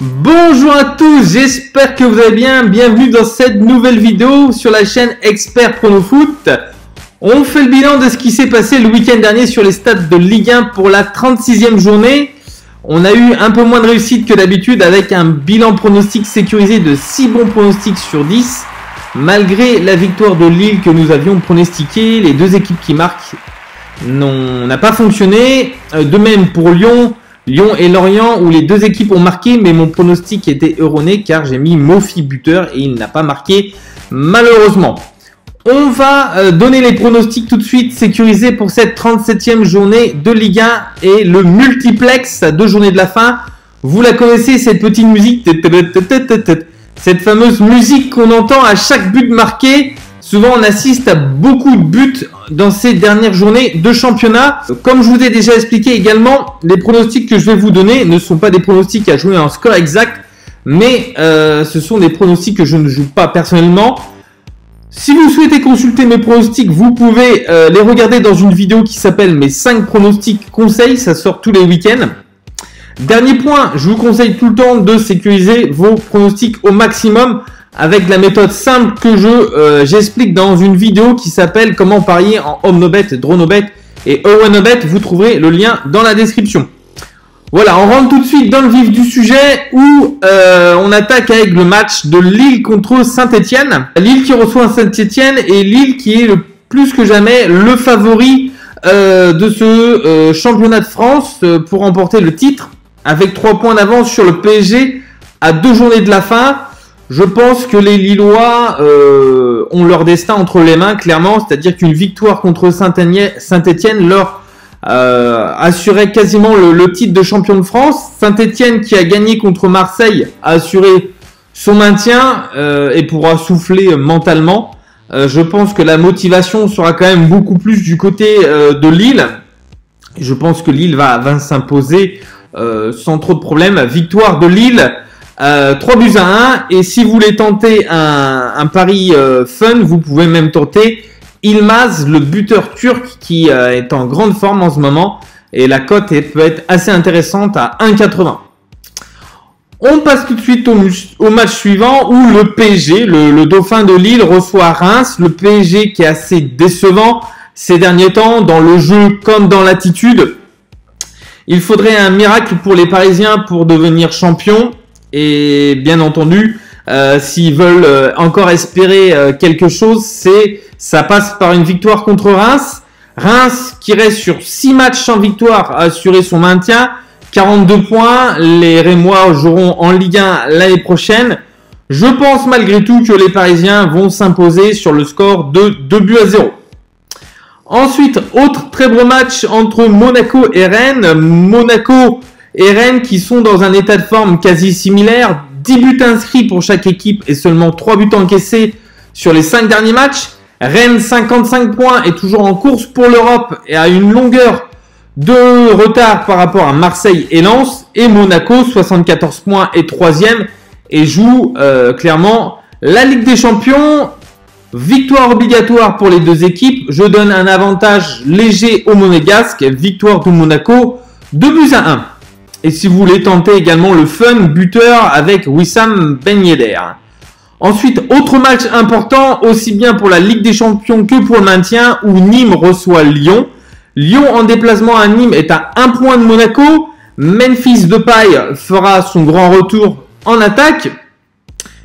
Bonjour à tous, j'espère que vous allez bien. Bienvenue dans cette nouvelle vidéo sur la chaîne Expert Prono Foot. On fait le bilan de ce qui s'est passé le week-end dernier sur les stades de Ligue 1 pour la 36e journée. On a eu un peu moins de réussite que d'habitude avec un bilan pronostic sécurisé de 6 bons pronostics sur 10. Malgré la victoire de Lille que nous avions pronostiquée, les deux équipes qui marquent n'a pas fonctionné. De même pour Lyon et Lorient où les deux équipes ont marqué, mais mon pronostic était erroné car j'ai mis Mofi buteur et il n'a pas marqué malheureusement. On va donner les pronostics tout de suite sécurisés pour cette 37e journée de Ligue 1 et le multiplex à 2 journées de la fin. Vous la connaissez, cette petite musique, cette fameuse musique qu'on entend à chaque but marqué. Souvent on assiste à beaucoup de buts dans ces dernières journées de championnat. Comme je vous ai déjà expliqué également, les pronostics que je vais vous donner ne sont pas des pronostics à jouer en score exact, mais ce sont des pronostics que je ne joue pas personnellement. Si vous souhaitez consulter mes pronostics, vous pouvez les regarder dans une vidéo qui s'appelle mes 5 pronostics conseils, ça sort tous les week-ends. Dernier point, je vous conseille tout le temps de sécuriser vos pronostics au maximum avec la méthode simple que j'explique dans une vidéo qui s'appelle comment parier en Omnobet, Dronobet et Owenobet. Vous trouverez le lien dans la description. Voilà, on rentre tout de suite dans le vif du sujet où on attaque avec le match de Lille contre Saint-Etienne. Lille qui reçoit Saint-Etienne et Lille qui est plus que jamais le favori de ce championnat de France pour remporter le titre avec 3 points d'avance sur le PSG à 2 journées de la fin. Je pense que les Lillois ont leur destin entre les mains, clairement. C'est-à-dire qu'une victoire contre Saint-Etienne leur assurait quasiment le titre de champion de France. Saint-Etienne qui a gagné contre Marseille a assuré son maintien et pourra souffler mentalement. Je pense que la motivation sera quand même beaucoup plus du côté de Lille. Je pense que Lille va s'imposer sans trop de problèmes. Victoire de Lille. 3-1 et si vous voulez tenter un pari fun, vous pouvez même tenter Yılmaz, le buteur turc qui est en grande forme en ce moment et la cote peut être assez intéressante à 1,80. On passe tout de suite au match suivant où le PSG, le dauphin de Lille, reçoit Reims. Le PSG qui est assez décevant ces derniers temps dans le jeu comme dans l'attitude. Il faudrait un miracle pour les Parisiens pour devenir champions. Et bien entendu, s'ils veulent encore espérer quelque chose, ça passe par une victoire contre Reims. Reims qui reste sur 6 matchs sans victoire a assuré son maintien. 42 points, les Rémois joueront en Ligue 1 l'année prochaine. Je pense malgré tout que les Parisiens vont s'imposer sur le score de 2-0. Ensuite, autre très beau match entre Monaco et Rennes. Monaco et Rennes qui sont dans un état de forme quasi similaire. 10 buts inscrits pour chaque équipe et seulement 3 buts encaissés sur les 5 derniers matchs. Rennes 55 points est toujours en course pour l'Europe et a une longueur de retard par rapport à Marseille et Lens. Et Monaco 74 points est 3e et joue clairement la Ligue des Champions. Victoire obligatoire pour les deux équipes. Je donne un avantage léger aux Monégasques. Victoire de Monaco 2-1. Et si vous voulez tenter également le fun buteur avec Wissam Ben Yedder. Ensuite, autre match important, aussi bien pour la Ligue des Champions que pour le maintien, où Nîmes reçoit Lyon. Lyon en déplacement à Nîmes est à 1 point de Monaco. Memphis Depay fera son grand retour en attaque.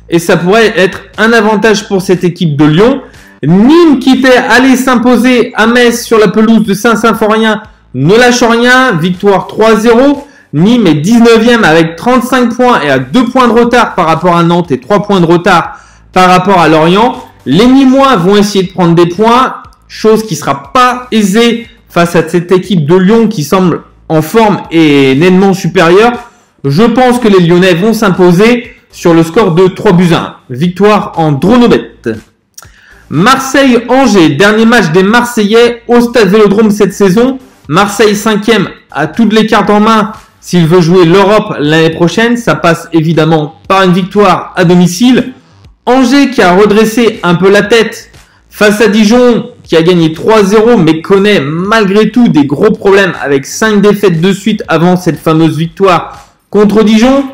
Et ça pourrait être un avantage pour cette équipe de Lyon. Nîmes qui était allé s'imposer à Metz sur la pelouse de Saint-Symphorien ne lâche rien. Victoire 3-0. Nîmes est 19e avec 35 points et à 2 points de retard par rapport à Nantes et 3 points de retard par rapport à Lorient. Les Nîmois vont essayer de prendre des points, chose qui ne sera pas aisée face à cette équipe de Lyon qui semble en forme et nettement supérieure. Je pense que les Lyonnais vont s'imposer sur le score de 3-1. Victoire en Dronobet. Marseille-Angers, dernier match des Marseillais au Stade Vélodrome cette saison. Marseille 5e a toutes les cartes en main. S'il veut jouer l'Europe l'année prochaine, ça passe évidemment par une victoire à domicile. Angers qui a redressé un peu la tête face à Dijon qui a gagné 3-0 mais connaît malgré tout des gros problèmes avec 5 défaites de suite avant cette fameuse victoire contre Dijon.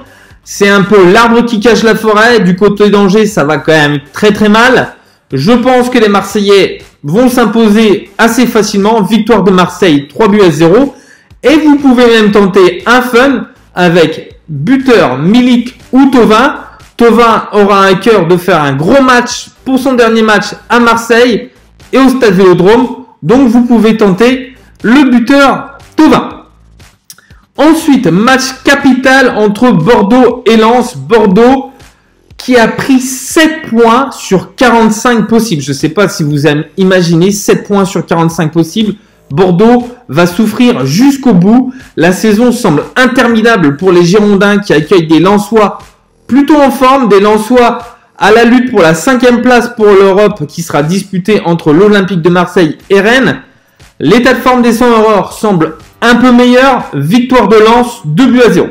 C'est un peu l'arbre qui cache la forêt. Du côté d'Angers, ça va quand même très très mal. Je pense que les Marseillais vont s'imposer assez facilement. Victoire de Marseille, 3-0. Et vous pouvez même tenter un fun avec buteur Milik ou Thauvin. Thauvin aura à cœur de faire un gros match pour son dernier match à Marseille et au Stade Vélodrome. Donc vous pouvez tenter le buteur Thauvin. Ensuite, match capital entre Bordeaux et Lens. Bordeaux qui a pris 7 points sur 45 possibles. Je ne sais pas si vous imaginez 7 points sur 45 possibles. Bordeaux va souffrir jusqu'au bout. La saison semble interminable pour les Girondins qui accueillent des Lensois plutôt en forme. Des Lensois à la lutte pour la 5e place pour l'Europe qui sera disputée entre l'Olympique de Marseille et Rennes. L'état de forme des 100 Aurores semble un peu meilleur. Victoire de Lens, 2-0.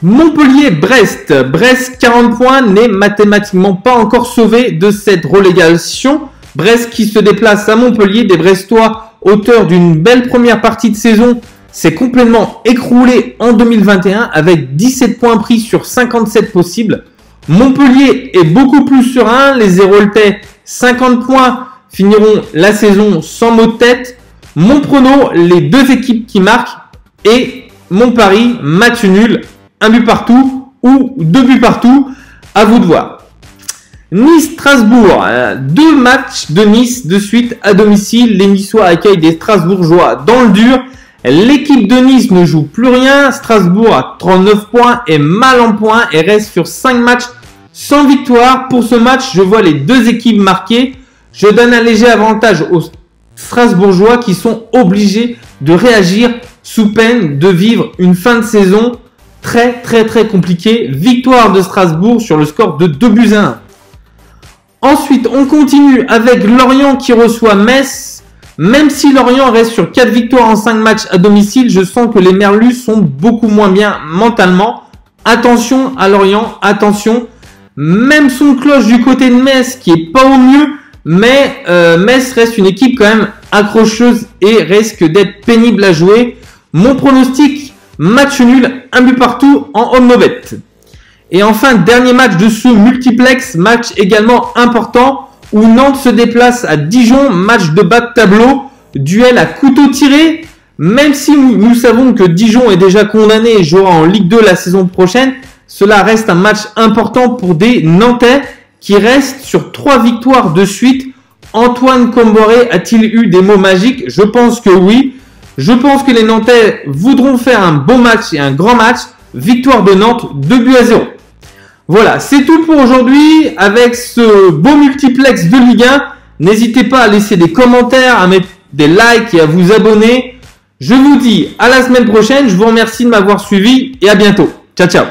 Montpellier-Brest. Brest, 40 points, n'est mathématiquement pas encore sauvé de cette relégation. Brest qui se déplace à Montpellier. Des Brestois, auteurs d'une belle première partie de saison, s'est complètement écroulé en 2021 avec 17 points pris sur 57 possibles. Montpellier est beaucoup plus serein. Les Héroltais, 50 points, finiront la saison sans mot de tête. Mon prono, les deux équipes qui marquent, et mon pari, match nul, un but partout ou 2 buts partout, à vous de voir. Nice-Strasbourg, 2 matchs de Nice de suite à domicile. Les Niçois accueillent des Strasbourgeois dans le dur. L'équipe de Nice ne joue plus rien. Strasbourg a 39 points et mal en point et reste sur 5 matchs sans victoire. Pour ce match, je vois les deux équipes marquer. Je donne un léger avantage aux Strasbourgeois qui sont obligés de réagir sous peine de vivre une fin de saison très compliquée. Victoire de Strasbourg sur le score de 2-1. Ensuite, on continue avec Lorient qui reçoit Metz. Même si Lorient reste sur 4 victoires en 5 matchs à domicile, je sens que les Merlus sont beaucoup moins bien mentalement. Attention à Lorient, attention. Même son cloche du côté de Metz qui est pas au mieux, mais Metz reste une équipe quand même accrocheuse et risque d'être pénible à jouer. Mon pronostic, match nul, un but partout en home no bet. Et enfin, dernier match de ce multiplex, match également important où Nantes se déplace à Dijon, match de bas de tableau, duel à couteau tiré. Même si nous savons que Dijon est déjà condamné et jouera en Ligue 2 la saison prochaine, cela reste un match important pour des Nantais qui restent sur 3 victoires de suite. Antoine Comboré a-t-il eu des mots magiques? Je pense que oui. Je pense que les Nantais voudront faire un beau match et un grand match. Victoire de Nantes, 2-0. Voilà, c'est tout pour aujourd'hui avec ce beau multiplex de Ligue 1. N'hésitez pas à laisser des commentaires, à mettre des likes et à vous abonner. Je vous dis à la semaine prochaine. Je vous remercie de m'avoir suivi et à bientôt. Ciao, ciao.